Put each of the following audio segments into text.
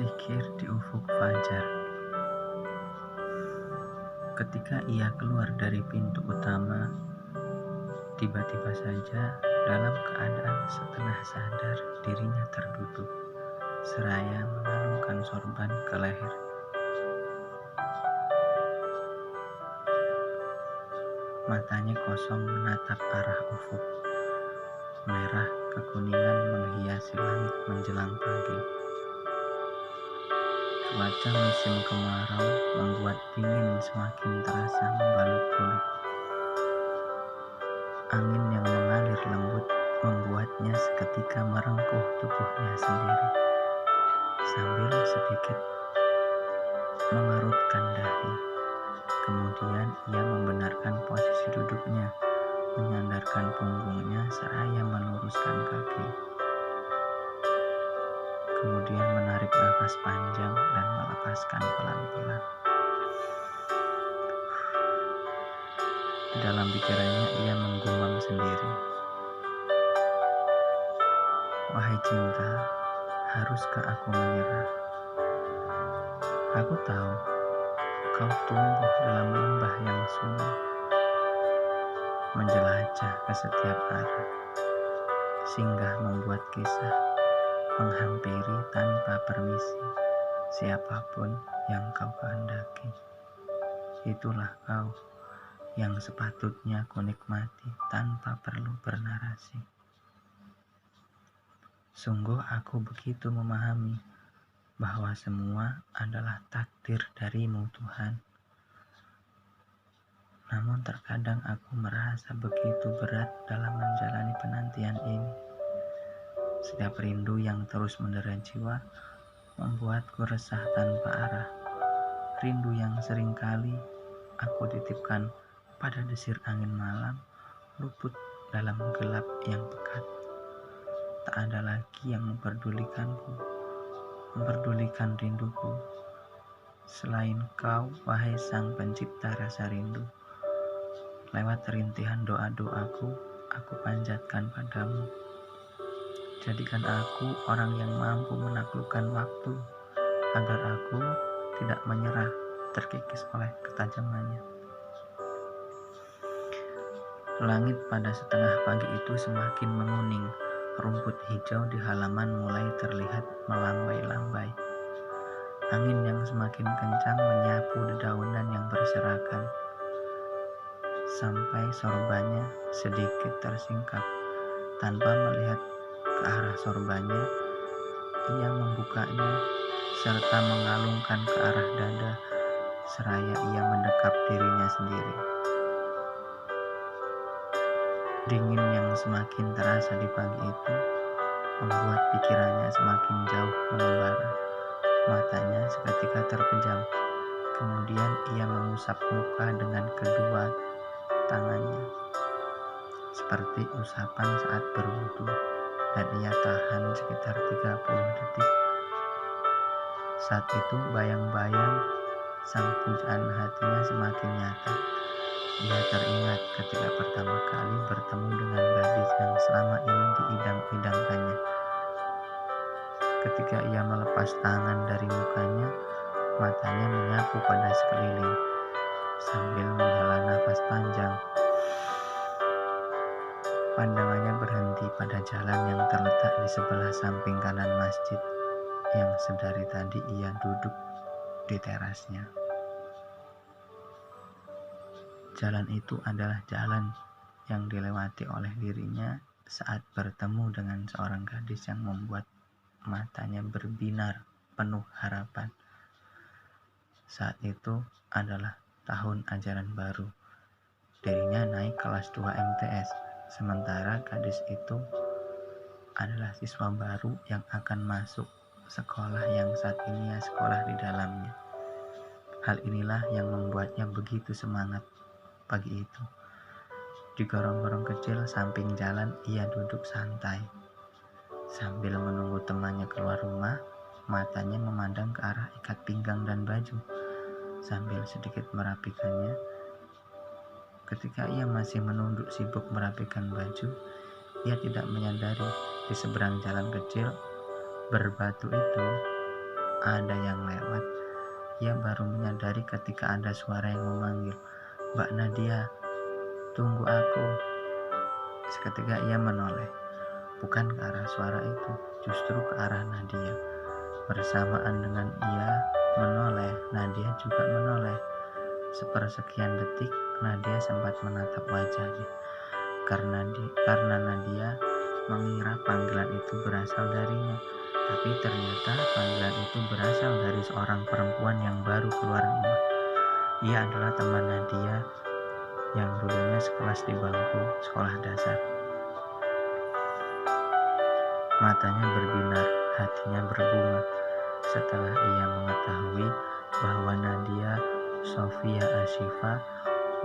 Zikir di ufuk fajar. Ketika ia keluar dari pintu utama, tiba-tiba saja dalam keadaan setengah sadar dirinya terduduk, seraya mengalungkan sorban ke leher. Matanya kosong menatap arah ufuk. Merah kekuningan menghiasi langit menjelang pagi. Cuaca musim kemarau membuat dingin semakin terasa membalut kulit. Angin yang mengalir lembut membuatnya seketika merengkuh tubuhnya sendiri, sambil sedikit mengerutkan dahi. Kemudian ia membenarkan posisi duduknya, menyandarkan punggungnya seraya meluruskan kaki. Kemudian menarik nafas panjang dan melepaskan pelan-pelan. Di dalam pikirannya ia menggumam sendiri. Wahai cinta, haruskah aku menyerah? Aku tahu kau tumbuh dalam lembah yang sunyi, menjelajah ke setiap arah, singgah membuat kisah, menghampiri tanpa permisi siapapun yang kau kehendaki. Itulah kau yang sepatutnya ku nikmati tanpa perlu bernarasi. Sungguh aku begitu memahami bahwa semua adalah takdir darimu Tuhan. Namun terkadang aku merasa begitu berat dalam menjalani penantian ini. Setiap rindu yang terus mendera jiwa membuatku resah tanpa arah. Rindu yang seringkali aku titipkan pada desir angin malam, luput dalam gelap yang pekat. Tak ada lagi yang memperdulikan rinduku, selain kau, wahai sang pencipta rasa rindu. Lewat rintihan doa-doaku, aku panjatkan padamu. Jadikan aku orang yang mampu menaklukkan waktu, agar aku tidak menyerah terkikis oleh ketajamannya. Langit pada setengah pagi itu semakin menguning. Rumput hijau di halaman mulai terlihat melambai-lambai. Angin yang semakin kencang menyapu dedaunan yang berserakan, sampai sorbannya sedikit tersingkap. Tanpa melihat ke arah sorbannya, ia membukanya serta mengalungkan ke arah dada, seraya ia mendekap dirinya sendiri. Dingin yang semakin terasa di pagi itu membuat pikirannya semakin jauh mengembara. Matanya seketika terpejam. Kemudian ia mengusap muka dengan kedua tangannya, seperti usapan saat berwudu, dan ia tahan sekitar 30 detik. Saat itu bayang-bayang sang pujaan hatinya semakin nyata. Ia teringat ketika pertama kali bertemu dengan gadis yang selama ini diidam-idamkannya. Ketika ia melepas tangan dari mukanya, matanya menyapu pada sekeliling sambil menghela nafas panjang. Pandangannya berhenti pada jalan yang terletak di sebelah samping kanan masjid yang sedari tadi ia duduk di terasnya. Jalan itu adalah jalan yang dilewati oleh dirinya saat bertemu dengan seorang gadis yang membuat matanya berbinar penuh harapan. Saat itu adalah tahun ajaran baru. Dirinya naik kelas 2 MTS, sementara gadis itu adalah siswa baru yang akan masuk sekolah yang saat ini ia sekolah di dalamnya. Hal inilah yang membuatnya begitu semangat. Pagi itu, di gorong-gorong kecil samping jalan ia duduk santai. Sambil menunggu temannya keluar rumah, matanya memandang ke arah ikat pinggang dan baju, sambil sedikit merapikannya. Ketika ia masih menunduk sibuk merapikan baju, ia tidak menyadari di seberang jalan kecil berbatu itu ada yang lewat. Ia baru menyadari ketika ada suara yang memanggil, "Mbak Nadia, tunggu aku." Seketika ia menoleh, bukan ke arah suara itu, justru ke arah Nadia. Bersamaan dengan ia menoleh, Nadia juga menoleh. Sepersekian detik, Nadia sempat menatap wajahnya. Karena Nadia mengira panggilan itu berasal darinya, tapi ternyata panggilan itu berasal dari seorang perempuan yang baru keluar rumah. Ia adalah teman Nadia yang dulunya sekelas di bangku sekolah dasar. Matanya berbinar, hatinya berbunga setelah ia mengetahui bahwa Nadia Sofia Ashifa,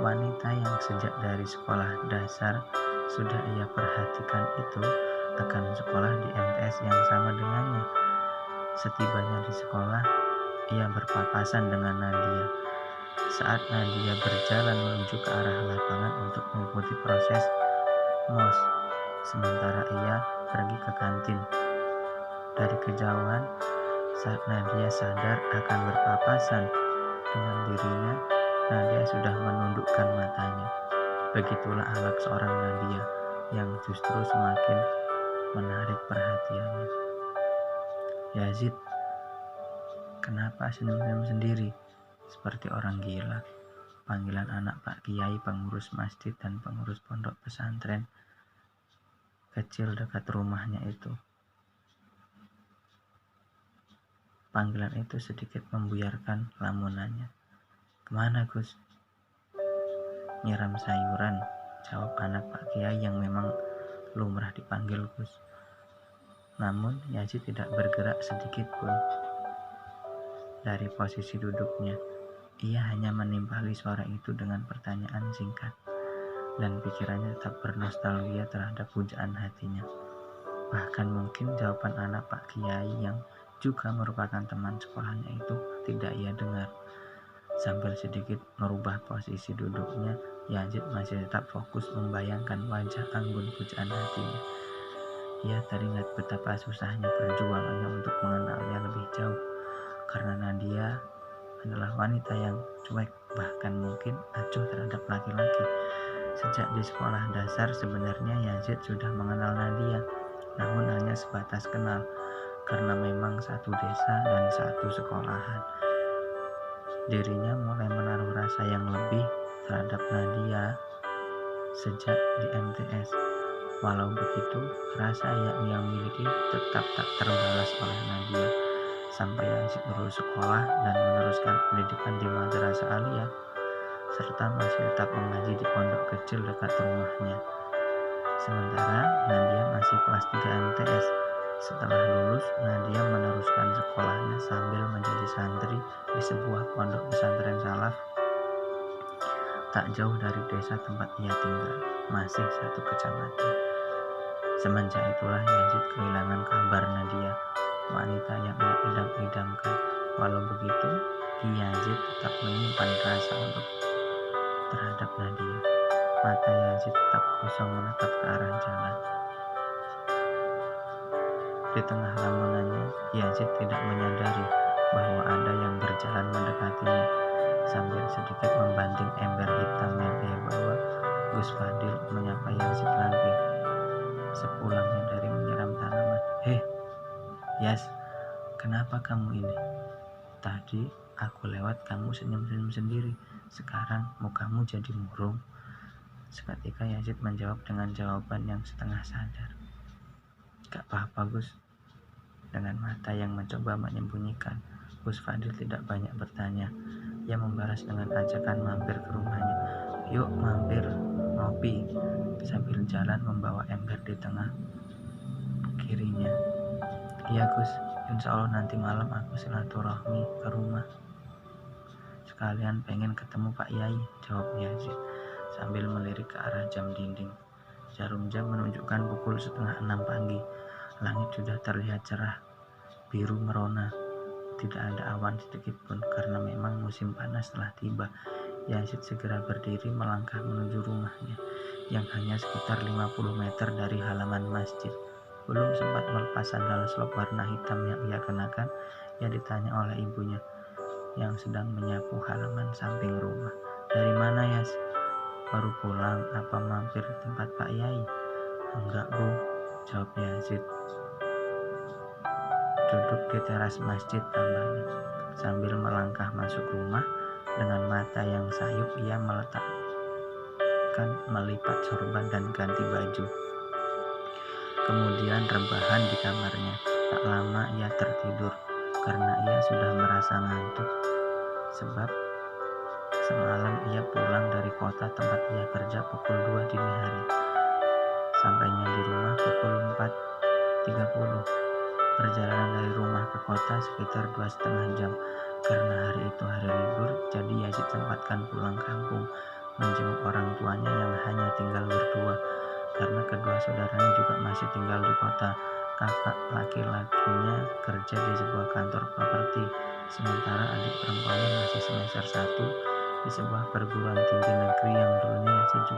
wanita yang sejak dari sekolah dasar sudah ia perhatikan itu, akan sekolah di MTS yang sama dengannya. Setibanya di sekolah, ia berpapasan dengan Nadia. Saat Nadia berjalan menuju ke arah lapangan untuk mengikuti proses MOS, sementara ia pergi ke kantin. Dari kejauhan, saat Nadia sadar akan berpapasan dengan dirinya, Nadia sudah menundukkan matanya. Begitulah ahlak seorang Nadia yang justru semakin menarik perhatiannya. "Yazid, kenapa senyum-senyum sendiri? Seperti orang gila," panggilan anak Pak Kiai, pengurus masjid dan pengurus pondok pesantren kecil dekat rumahnya itu. Panggilan itu sedikit membuyarkan lamunannya. "Kemana, Gus?" "Nyiram sayuran," jawab anak Pak Kiai yang memang lumrah dipanggil Gus. Namun Yazid tidak bergerak sedikit pun dari posisi duduknya. Ia hanya menimpali suara itu dengan pertanyaan singkat, dan pikirannya tetap bernostalgia terhadap pujaan hatinya. Bahkan mungkin jawaban anak Pak Kiai yang juga merupakan teman sekolahnya itu tidak ia dengar. Sambil sedikit merubah posisi duduknya, Yazid masih tetap fokus membayangkan wajah anggun pujaan hatinya. Ia teringat betapa susahnya perjuangannya untuk mengenalnya lebih jauh, karena Nadia adalah wanita yang cuek, bahkan mungkin acuh terhadap laki-laki. Sejak di sekolah dasar sebenarnya Yazid sudah mengenal Nadia, namun hanya sebatas kenal, karena memang satu desa dan satu sekolahan. Dirinya mulai menaruh rasa yang lebih terhadap Nadia sejak di MTS. Walau begitu, rasa yang ia miliki tetap tak terbalas oleh Nadia. Sampai Yazid lulus sekolah dan meneruskan pendidikan di Madrasah Aliyah, serta masih tetap mengaji di pondok kecil dekat rumahnya. Sementara Nadia masih kelas 3 MTS. Setelah lulus, Nadia meneruskan sekolahnya sambil menjadi santri di sebuah pondok pesantren salaf tak jauh dari desa tempat ia tinggal, masih satu kecamatan. Semenjak itulah Yazid kehilangan kabar Nadia, wanita yang ia idam-idamkan. Walau begitu, Yazid tetap menyimpan rasa terhadap Nadia. Mata Yazid tetap kosong menatap ke arah jalan. Di tengah lamunannya, Yazid tidak menyadari bahwa ada yang berjalan mendekatinya. Sambil sedikit membanting ember hitam yang ia bawa, Gus Fadil menyapa Yazid lagi. Sepulangnya dari menyiram tanaman. "Heh, Yas, kenapa kamu ini? Tadi aku lewat kamu senyum-senyum sendiri. Sekarang mukamu jadi murung." Seketika Yazid menjawab dengan jawaban yang setengah sadar. "Gak apa-apa, Gus." Dengan mata yang mencoba menyembunyikan, Gus Fadil tidak banyak bertanya. Ia membalas dengan ajakan mampir ke rumahnya. "Yuk mampir, ngopi," sambil jalan membawa ember di tengah kirinya. "Iya Gus, insya Allah nanti malam aku silaturahmi ke rumah. Sekalian pengen ketemu Pak Yai," jawab Yazid sambil melirik ke arah jam dinding. Jarum jam menunjukkan pukul 5:30 pagi. Langit sudah terlihat cerah, biru merona. Tidak ada awan sedikit pun karena memang musim panas telah tiba. Yazid segera berdiri melangkah menuju rumahnya yang hanya sekitar 50 meter dari halaman masjid. Belum sempat melepas sandal slop warna hitam yang ia kenakan, ia ditanya oleh ibunya yang sedang menyapu halaman samping rumah. "Dari mana, Yas?" "Baru pulang. Apa mampir tempat Pak Yai?" "Enggak, Bu," jawab Yazid. "Duduk di teras masjid," tambahnya. Sambil melangkah masuk rumah, dengan mata yang sayup ia melipat sorban dan ganti baju. Kemudian rebahan di kamarnya. Tak lama ia tertidur, karena ia sudah merasa ngantuk. Sebab semalam ia pulang dari kota tempat ia kerja pukul 2 dini hari. Sampainya di rumah pukul 4.30. Perjalanan dari rumah ke kota sekitar 2,5 jam. Karena hari itu hari libur, jadi Yazid sempatkan pulang kampung menjenguk orang tuanya yang hanya tinggal berdua, karena kedua saudaranya juga masih tinggal di kota. Kakak laki-lakinya kerja di sebuah kantor properti, sementara adik perempuannya masih semester 1 di sebuah perguruan tinggi negeri yang dulunya Yazid juga